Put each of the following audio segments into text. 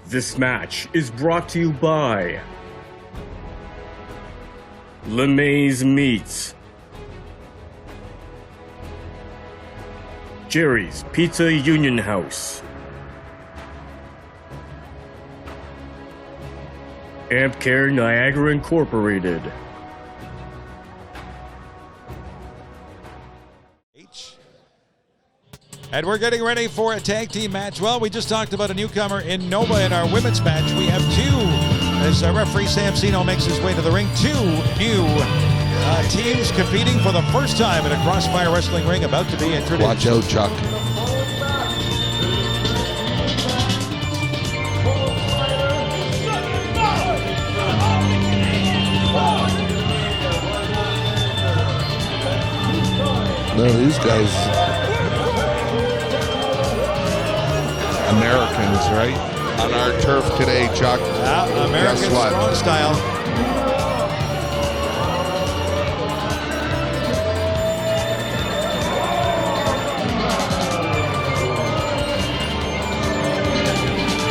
This match is brought to you by LeMay's Meats, Jerry's Pizza Union House, Amp Care Niagara Incorporated. And we're getting ready for a tag team match. Well, we just talked about a newcomer in Nova in our women's match. We have two, as referee Samsino makes his way to the ring, two new teams competing for the first time in a Crossfire Wrestling ring about to be introduced. Watch out, Chuck. No, these guys... Americans, right? On our turf today, Chuck. Yeah, American strong style.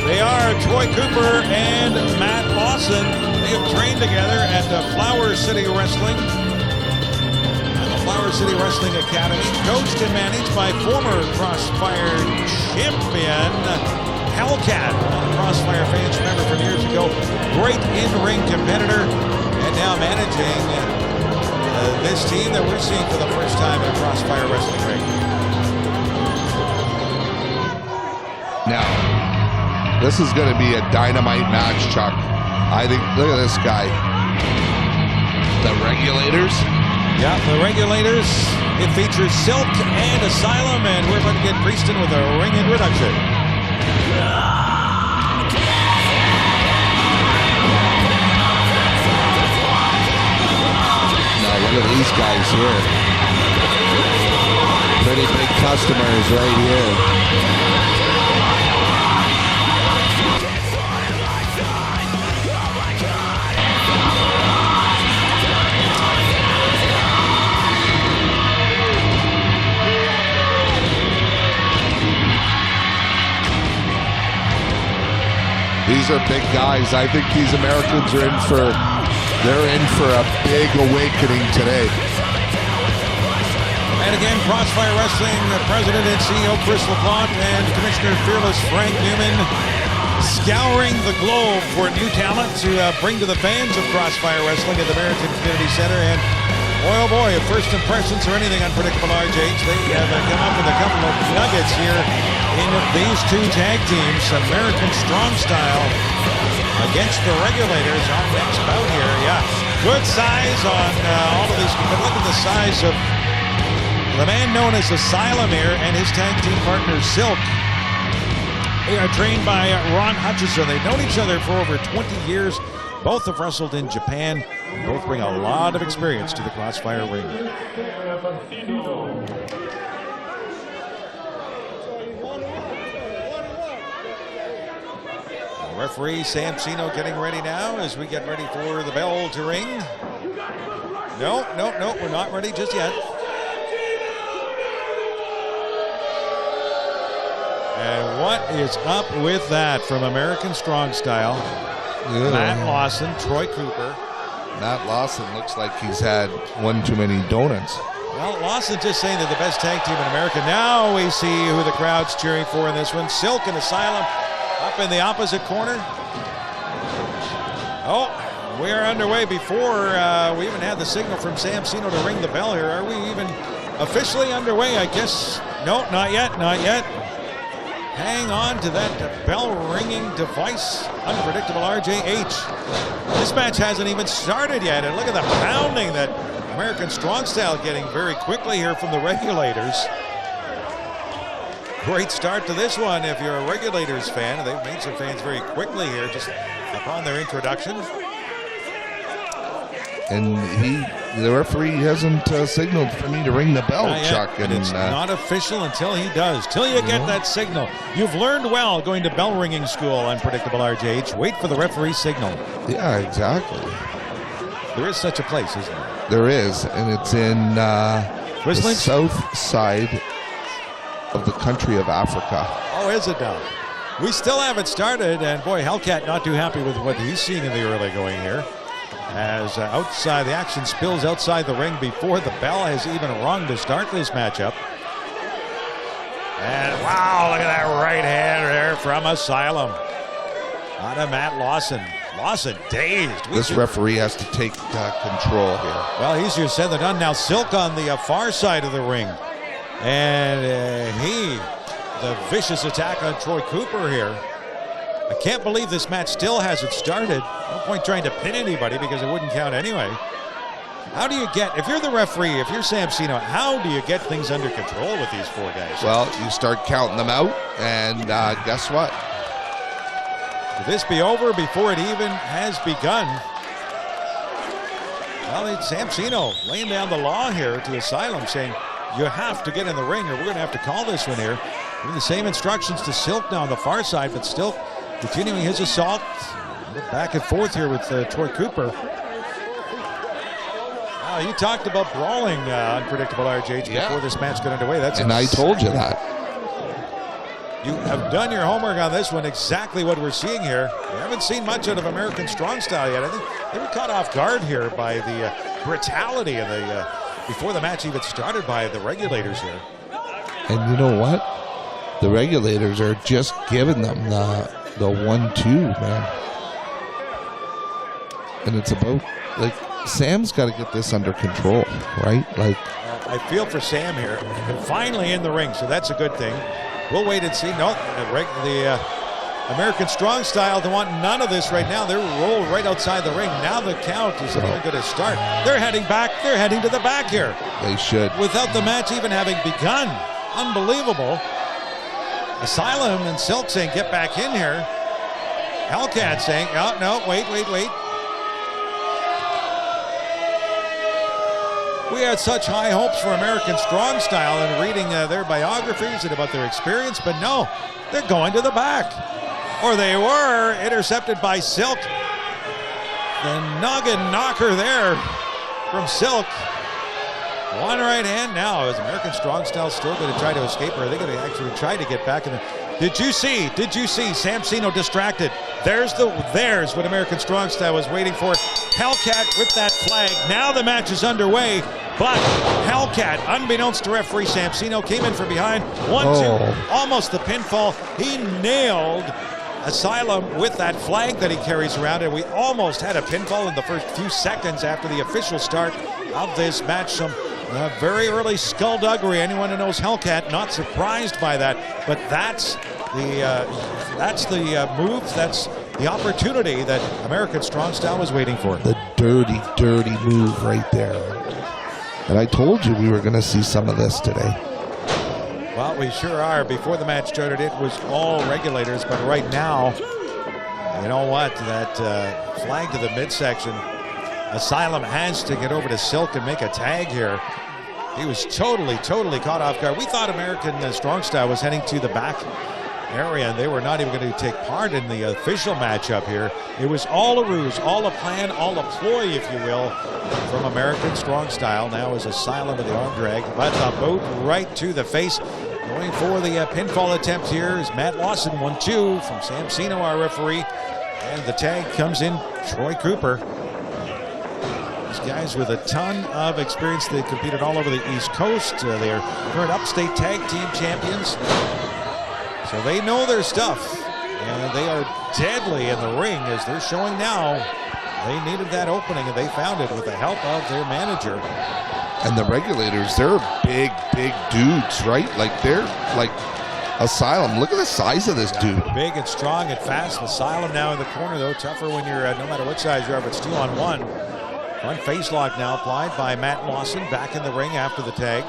They are Troy Cooper and Matt Lawson. They have trained together at the Flower City Wrestling. Flower City Wrestling Academy, coached and managed by former Crossfire champion Hellcat. Crossfire fans remember from years ago. Great in-ring competitor, and now managing this team that we're seeing for the first time in a Crossfire Wrestling ring. Now, this is going to be a dynamite match, Chuck. I think, look at this guy. The Regulators. Yeah, the Regulators. It features Silk and Asylum, and we're going to get Prieston with a ring introduction. Now look at these guys here. Pretty big customers right here. These are big guys. I think these Americans are in for a big awakening today. And again, Crossfire Wrestling President and CEO Chris LaPlante and Commissioner Fearless Frank Newman scouring the globe for new talent to bring to the fans of Crossfire Wrestling at the Meriton Community Center. And boy, oh boy, if first impressions are anything unpredictable, RJ, they have come up with a couple of nuggets here in these two tag teams. American Strong Style against the Regulators. Our next bout here, yeah. Good size on all of these. But look at the size of the man known as Asylum here and his tag team partner Silk. They are trained by Ron Hutchison. They've known each other for over 20 years. Both have wrestled in Japan. Both bring a lot of experience to the Crossfire ring. Referee Samsino getting ready now as we get ready for the bell to ring. No, we're not ready just yet. And what is up with that from American Strong Style? Yeah. Matt Lawson, Troy Cooper. Matt Lawson looks like he's had one too many donuts. Well, Lawson just saying they're the best tag team in America. Now we see who the crowd's cheering for in this one. Silk and Asylum up in the opposite corner. Oh, we are underway before we even had the signal from Samsino to ring the bell here. Are we even officially underway? I guess. No, not yet. Hang on to that bell-ringing device. Unpredictable RJH. This match hasn't even started yet, and look at the pounding that American Strong Style getting very quickly here from the Regulators. Great start to this one if you're a Regulators fan. They've made some fans very quickly here just upon their introduction. And the referee hasn't signaled for me to ring the bell, Chuck. And it's not official until he does. Till you get that signal. You've learned well going to bell ringing school, Unpredictable RJH. Wait for the referee signal. Yeah, exactly. There is such a place, isn't there? There is, and it's in the south side of the country of Africa. Oh, is it now? We still haven't started, and boy, Hellcat not too happy with what he's seeing in the early going here. As outside, the action spills outside the ring before the bell has even rung to start this matchup. And wow, look at that right hand there from Asylum. On to Matt Lawson. Lawson dazed. This referee has to take control here. Well, easier said than done. Now Silk on the far side of the ring. And the vicious attack on Troy Cooper here. I can't believe this match still hasn't started. No point trying to pin anybody because it wouldn't count anyway. How do you get, if you're the referee, if you're Samsino, how do you get things under control with these four guys? Well, you start counting them out, and guess what? Could this be over before it even has begun? Well, it's Samsino laying down the law here to Asylum, saying you have to get in the ring or we're going to have to call this one here. Giving the same instructions to Silk now on the far side, but still continuing his assault. Back and forth here with Troy Cooper. You talked about brawling, unpredictable RJH, before this match got underway. I told you that. You have done your homework on this one, exactly what we're seeing here. We haven't seen much out of American Strong Style yet. I think they were caught off guard here by the brutality of the before the match even started by the Regulators here. And you know what? The Regulators are just giving them the 1-2, man. And it's about, like, Sam's got to get this under control, right? Like, I feel for Sam here. And finally in the ring, so that's a good thing. We'll wait and see. No, the American Strong Style, they want none of this right now. They're rolled right outside the ring. Now the count is only going to start. They're heading back. They're heading to the back here. They should. Without the match even having begun. Unbelievable. Asylum and Silk saying, get back in here. Hellcat saying, oh, no, wait. We had such high hopes for American Strong Style and reading their biographies and about their experience, but no, they're going to the back. Or they were, intercepted by Silk. The noggin knocker there from Silk. One right hand now. Is American Strong Style still going to try to escape, or are they going to actually try to get back in the... Did you see Samsino distracted? There's what American Strong Style was waiting for. Hellcat with that flag. Now the match is underway, but Hellcat, unbeknownst to referee Samsino, came in from behind. 1-2, almost the pinfall. He nailed Asylum with that flag that he carries around, and we almost had a pinfall in the first few seconds after the official start of this match. Some very early skullduggery. Anyone who knows Hellcat, not surprised by that, but that's the move, that's the opportunity that American Strong Style was waiting for. The dirty move right there. And I told you we were going to see some of this today. Well, we sure are. Before the match started, it was all Regulators, but right now, you know what? That flag to the midsection. Asylum has to get over to Silk and make a tag here. He was totally caught off guard. We thought American Strong Style was heading to the back area, and they were not even going to take part in the official matchup here. It was all a ruse, all a plan, all a ploy, if you will, from American Strong Style. Now is Asylum with the arm drag, but a boot right to the face. Going for the pinfall attempt here is Matt Lawson, 1-2 from Samsino, our referee. And the tag comes in, Troy Cooper. These guys with a ton of experience. They competed all over the East Coast. They are current upstate tag team champions. So they know their stuff. And they are deadly in the ring, as they're showing now. They needed that opening, and they found it with the help of their manager. And the Regulators, they're big dudes, right? Like, they're like Asylum. Look at the size of this dude. Big and strong and fast. Asylum now in the corner, though. Tougher when you're, no matter what size you are, but still on one. Front face lock now applied by Matt Lawson. Back in the ring after the tag.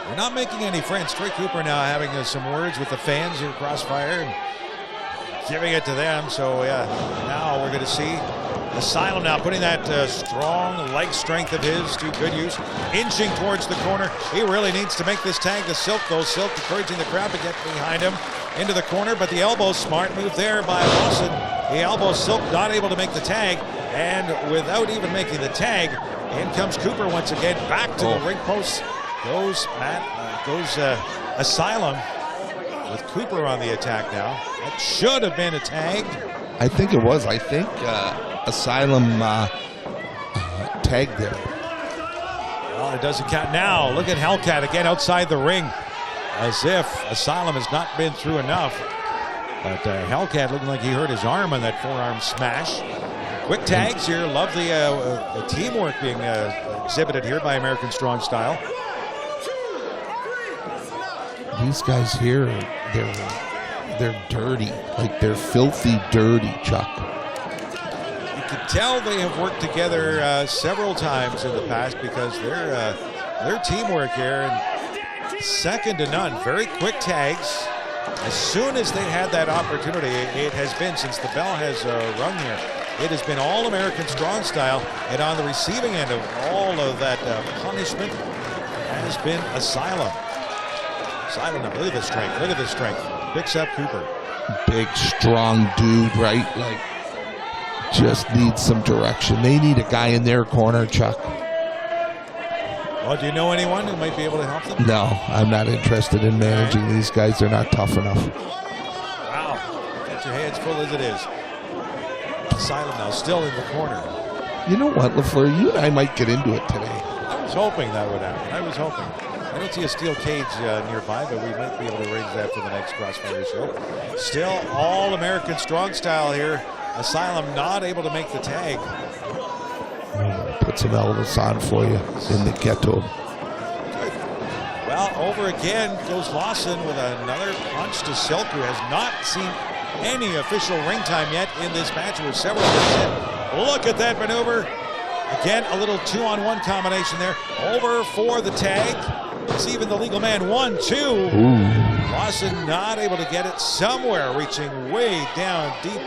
We're not making any friends. Troy Cooper now having some words with the fans here at Crossfire and giving it to them. So, yeah, now we're going to see Asylum now putting that strong leg strength of his to good use. Inching towards the corner. He really needs to make this tag to Silk, though. Silk encouraging the crowd to get behind him into the corner, but the elbow, smart move there by Lawson. He elbows Silk, not able to make the tag, and without even making the tag, in comes Cooper once again. Back to the ring post goes Asylum. with Cooper on the attack now. That should have been a tag. I think it was. I think Asylum tagged there. Well, it doesn't count now. Look at Hellcat again outside the ring, as if Asylum has not been through enough. But Hellcat looking like he hurt his arm on that forearm smash. Quick tags here. Love the teamwork being exhibited here by American Strong Style. These guys here, they're dirty. Like, they're filthy dirty, Chuck. You can tell they have worked together several times in the past, because their teamwork here, and second to none. Very quick tags. As soon as they had that opportunity, it has been, since the bell has rung here, it has been all American Strong Style, and on the receiving end of all of that punishment has been Asylum. Asylum, look at the strength, look at the strength. Picks up Cooper. Big, strong dude, right? Like, just needs some direction. They need a guy in their corner, Chuck. Well, do you know anyone who might be able to help them? No, I'm not interested in managing these guys. They're not tough enough. Wow, got your hands full as it is. Asylum now still in the corner. You know what, LaFleur? You and I might get into it today. I was hoping that would happen. I was hoping. I don't see a steel cage nearby, but we might be able to arrange that for the next Crossfire show. Still all American Strong Style here. Asylum not able to make the tag. Put some elements on for you in the ghetto. Well, over again goes Lawson with another punch to Silk, who has not seen any official ring time yet in this match. We're several minutes in. Look at that maneuver. Again, a little 2-on-1 combination there. Over for the tag. It's even the legal man. 1, 2. Ooh. Lawson not able to get it. Somewhere reaching way down deep.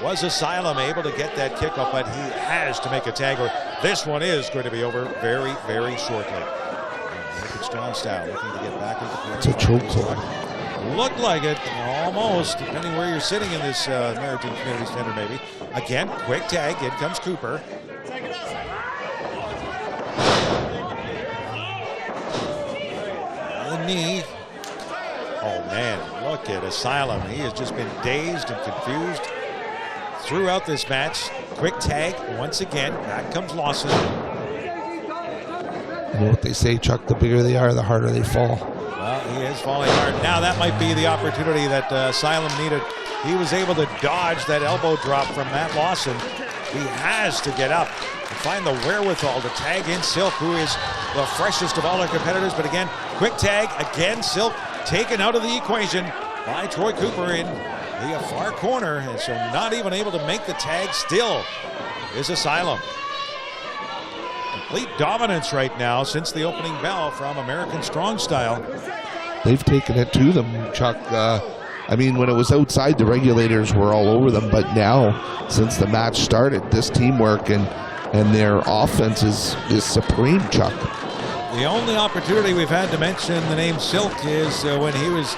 Was Asylum able to get that kickoff, but he has to make a tag, or this one is going to be over very, very shortly. American Strong Style looking to get back into the corner. It's a chokehold. Looked like it, almost, depending where you're sitting in this American Community Center, maybe. Again, quick tag. In comes Cooper. The knee. Oh, man, look at Asylum. He has just been dazed and confused throughout this match. Quick tag once again. Back comes Lawson. You know what they say, Chuck? The bigger they are, the harder they fall. Well, he is falling hard. Now that might be the opportunity that Asylum needed. He was able to dodge that elbow drop from Matt Lawson. He has to get up and find the wherewithal to tag in Silk, who is the freshest of all our competitors. But again, quick tag. Again, Silk taken out of the equation by Troy Cooper in the far corner, and so not even able to make the tag. Still is Asylum. Complete dominance right now since the opening bell from American Strong Style. They've taken it to them, Chuck. I mean, when it was outside, the Regulators were all over them, but now, since the match started, this teamwork and their offense is supreme, Chuck. The only opportunity we've had to mention the name Silk is when he was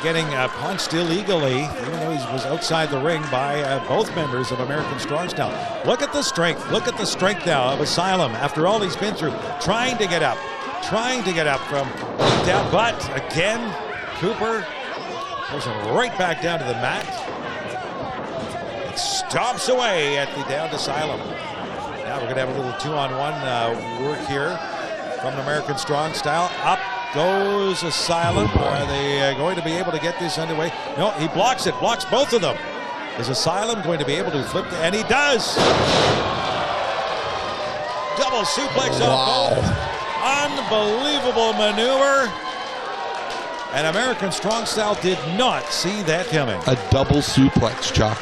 getting punched illegally, even though he was outside the ring, by both members of American Strong Style. Look at the strength. Look at the strength now of Asylum after all he's been through, trying to get up from down. But again, Cooper goes right back down to the mat. It stomps away at the downed Asylum. Now we're going to have a little 2-on-1 work here from American Strong Style. Up goes Asylum. Are they going to be able to get this underway? No, he blocks it, blocks both of them. Is Asylum going to be able to flip the, and he does. Double suplex on both. Unbelievable maneuver. And American Strong Style did not see that coming. A double suplex, Chuck.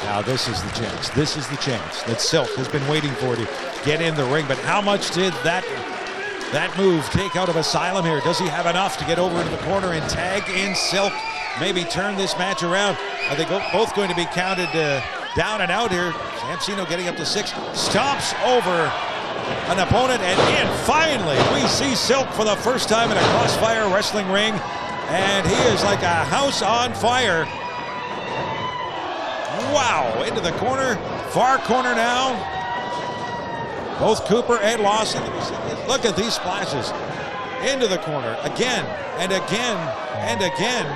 Now this is the chance. This is the chance that Silk has been waiting for to get in the ring. But how much did that move take out of Asylum here? Does he have enough to get over into the corner and tag in Silk? Maybe turn this match around. Are they both going to be counted down and out here? Samsino getting up to 6. Stomps over an opponent and in. Finally, we see Silk for the first time in a Crossfire wrestling ring. And he is like a house on fire. Wow, into the corner, far corner now. Both Cooper and Lawson. Look at these splashes. into the corner, again and again and again.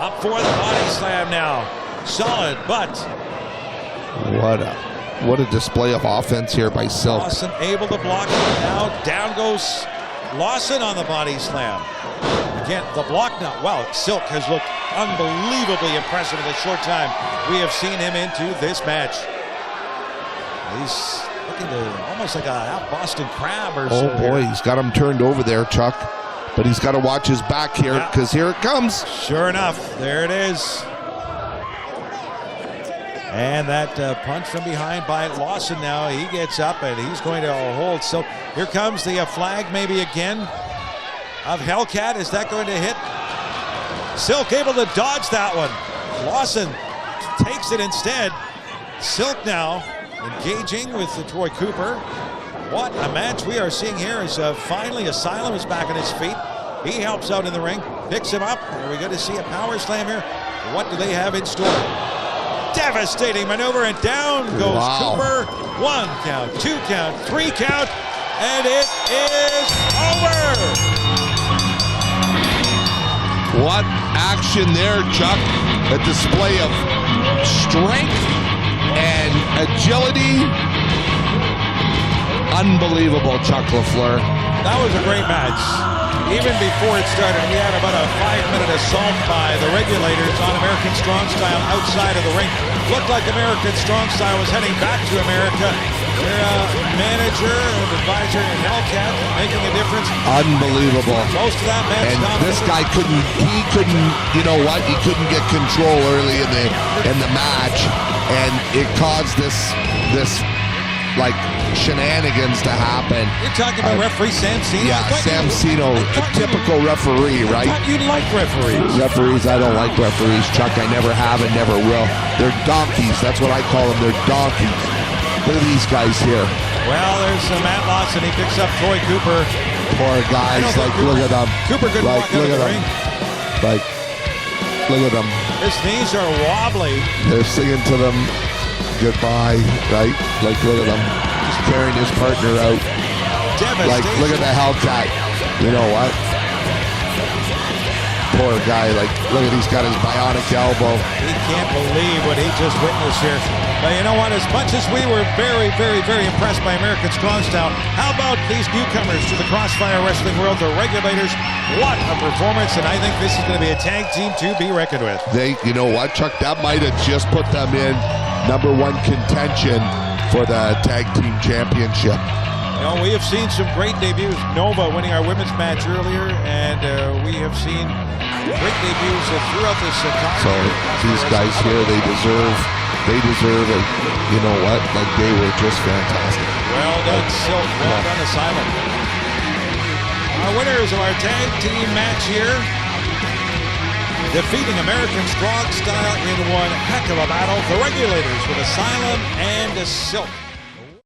Up for the body slam now. Solid, but What a display of offense here by Silk. Lawson able to block it now. Down goes Lawson on the body slam. Again, the block now. Wow, Silk has looked unbelievably impressive in the short time we have seen him into this match. He's looking to almost like a Boston Crab or so. Oh boy, he's got him turned over there, Chuck. But he's got to watch his back here, because here it comes. Sure enough, there it is. And that punch from behind by Lawson now. He gets up and he's going to hold Silk. Here comes the flag maybe again of Hellcat. Is that going to hit? Silk able to dodge that one. Lawson takes it instead. Silk now engaging with Troy Cooper. What a match we are seeing here as finally Asylum is back on his feet. He helps out in the ring, picks him up. Are we going to see a power slam here? What do they have in store? Devastating maneuver, and down goes Cooper. 1 count, 2 count, 3 count, and it is over. What action there, Chuck. A display of strength and agility. Unbelievable, Chuck LaFleur. That was a great match. Even before it started, we had about a 5-minute assault by the Regulators on American Strong Style outside of the ring. Looked like American Strong Style was heading back to America. Their manager and advisor in Hellcat making a difference. Unbelievable. Most of that match. And this guy couldn't, you know what? He couldn't get control early in the match, and it caused this like shenanigans to happen. You're talking about referee Samsino? Yeah, Samsino, a typical referee, right? I thought you like referees. Referees, I don't like referees, Chuck. I never have and never will. They're donkeys. That's what I call them. They're donkeys. Look at these guys here. Well, there's Matt Lawson. He picks up Troy Cooper. Poor guys. Like, look at them. Cooper couldn't walk out of the ring. Like, look at them. His knees are wobbly. They're singing to them goodbye, right? Like, look at them. Just carrying his partner out. Like, look at the Hellcat. You know what? Poor guy. Like, look at, he's got his bionic elbow. He can't believe what he just witnessed here. But you know what? As much as we were very, very, very impressed by American Strong Style, how about these newcomers to the Crossfire Wrestling world, the Regulators? What a performance, and I think this is going to be a tag team to be reckoned with. You know what, Chuck? That might have just put them in #1 contention for the tag team championship. You know, we have seen some great debuts. Nova winning our women's match earlier, and we have seen great debuts throughout this time. So these guys here, they deserve it. You know what? Like, they were just fantastic. Well done, Silk. Well done, Asylum. Our winners of our tag team match here, defeating American Strong Style in one heck of a battle, the Regulators with Asylum and Silk.